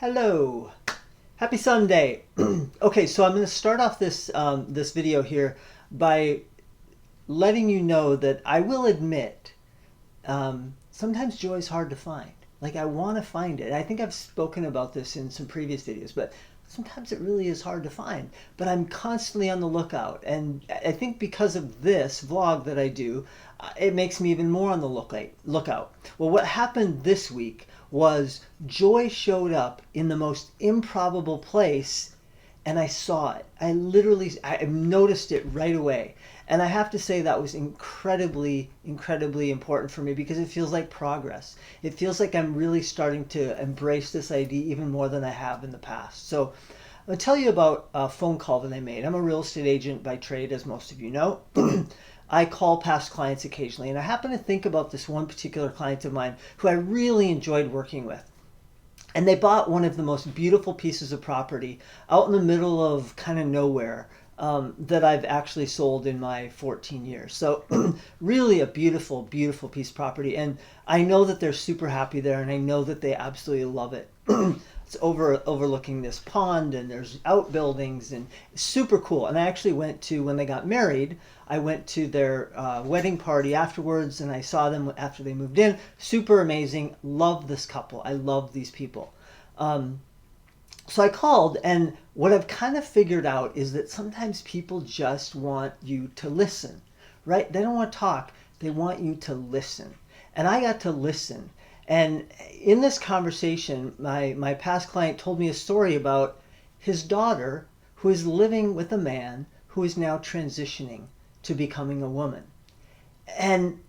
Hello, happy Sunday. Okay, so I'm going to start off this video here by letting you know that I will admit sometimes joy is hard to find. Like I want to find it. I think I've spoken about this in some previous videos, but sometimes it really is hard to find. But I'm constantly on the lookout, and I think because of this vlog that I do, it makes me even more on the lookout. Well, what happened this week was joy showed up in the most improbable place, and I saw it. I noticed it right away. And I have to say that was incredibly, incredibly important for me because it feels like progress. It feels like I'm really starting to embrace this idea even more than I have in the past. So I'll tell you about a phone call that I made. I'm a real estate agent by trade, as most of you know. I call past clients occasionally, and I happen to think about this one particular client of mine who I really enjoyed working with. And they bought one of the most beautiful pieces of property out in the middle of kind of nowhere that I've actually sold in my 14 years. So really a beautiful, beautiful piece of property. And I know that they're super happy there, and I know that they absolutely love it. It's overlooking this pond, and there's outbuildings, and it's super cool. And I actually went to, when they got married, I went to their wedding party afterwards, and I saw them after they moved in. Super amazing. Love this couple. I love these people. So I called, and what I've kind of figured out is that sometimes people just want you to listen, right? They don't want to talk. They want you to listen. And I got to listen. And in this conversation, my past client told me a story about his daughter who is living with a man who is now transitioning to becoming a woman. And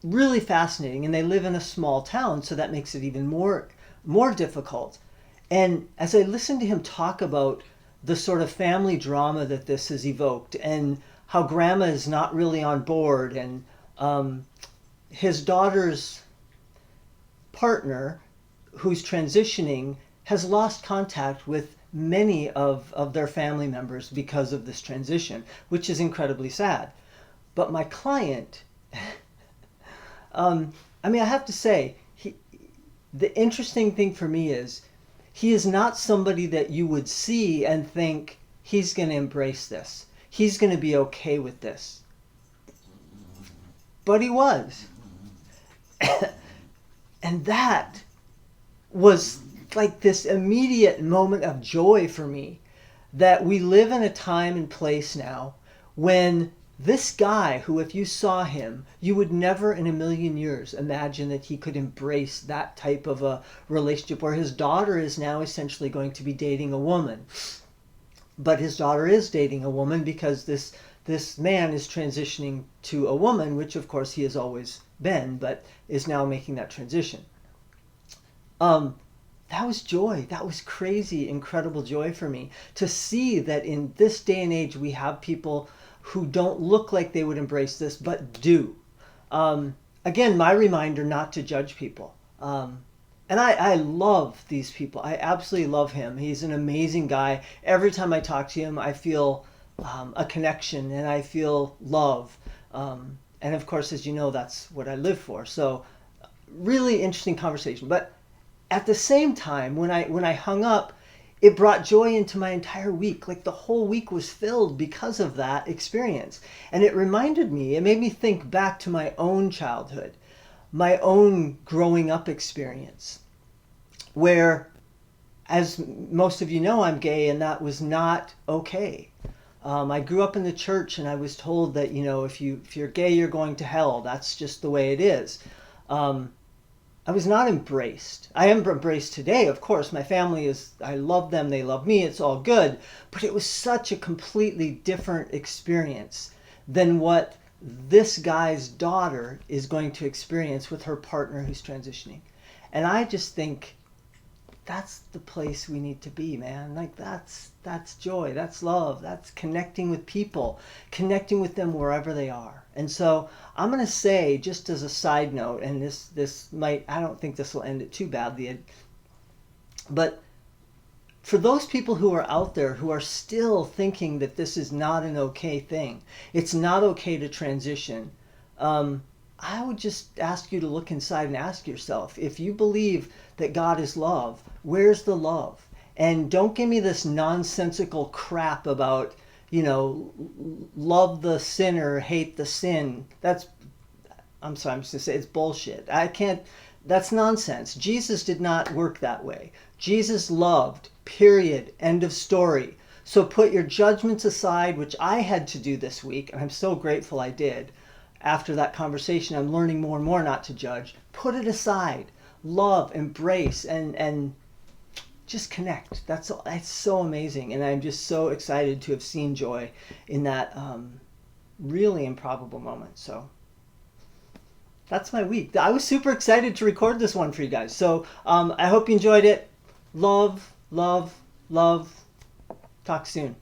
really fascinating. And they live in a small town, so that makes it even more difficult. And as I listened to him talk about the sort of family drama that this has evoked, and how grandma is not really on board, and his daughter's partner, who's transitioning, has lost contact with many of their family members because of this transition, which is incredibly sad. But my client, I have to say, the interesting thing for me is, he is not somebody that you would see and think he's going to embrace this. He's going to be okay with this. But he was. And that was like this immediate moment of joy for me, that we live in a time and place now when this guy, who if you saw him, you would never in a million years imagine that he could embrace that type of a relationship, where his daughter is now essentially going to be dating a woman. But his daughter is dating a woman because this man is transitioning to a woman, which of course he has always been, but is now making that transition. That was joy. That was crazy, incredible joy for me to see that in this day and age we have people who don't look like they would embrace this, but do. Again, my reminder not to judge people. And I love these people. I absolutely love him. He's an amazing guy. Every time I talk to him, I feel a connection, and I feel love. And of course, as you know, that's what I live for. So really interesting conversation. But at the same time, when I hung up, it brought joy into my entire week. Like the whole week was filled because of that experience. And it reminded me, it made me think back to my own childhood, my own growing up experience, where, as most of you know, I'm gay, and that was not okay. I grew up in the church, and I was told that, if you're gay, you're going to hell. That's just the way it is. I was not embraced. I am embraced today, of course. My family is, I love them, they love me, it's all good. But it was such a completely different experience than what this guy's daughter is going to experience with her partner who's transitioning. And I just think that's the place we need to be, man. Like that's joy, that's love, that's connecting with people, connecting with them wherever they are. And so I'm going to say, just as a side note, and this might, I don't think this will end it too badly, but for those people who are out there who are still thinking that this is not an okay thing, it's not okay to transition, I would just ask you to look inside and ask yourself, if you believe that God is love, where's the love? And don't give me this nonsensical crap about, love the sinner, hate the sin. I'm sorry, I'm just going to say it's bullshit. I can't, that's nonsense. Jesus did not work that way. Jesus loved, period, end of story. So put your judgments aside, which I had to do this week, and I'm so grateful I did. After that conversation, I'm learning more and more not to judge. Put it aside. Love, embrace, and just connect. That's so amazing. And I'm just so excited to have seen Joy in that really improbable moment. So that's my week. I was super excited to record this one for you guys. So I hope you enjoyed it. Love, love, love. Talk soon.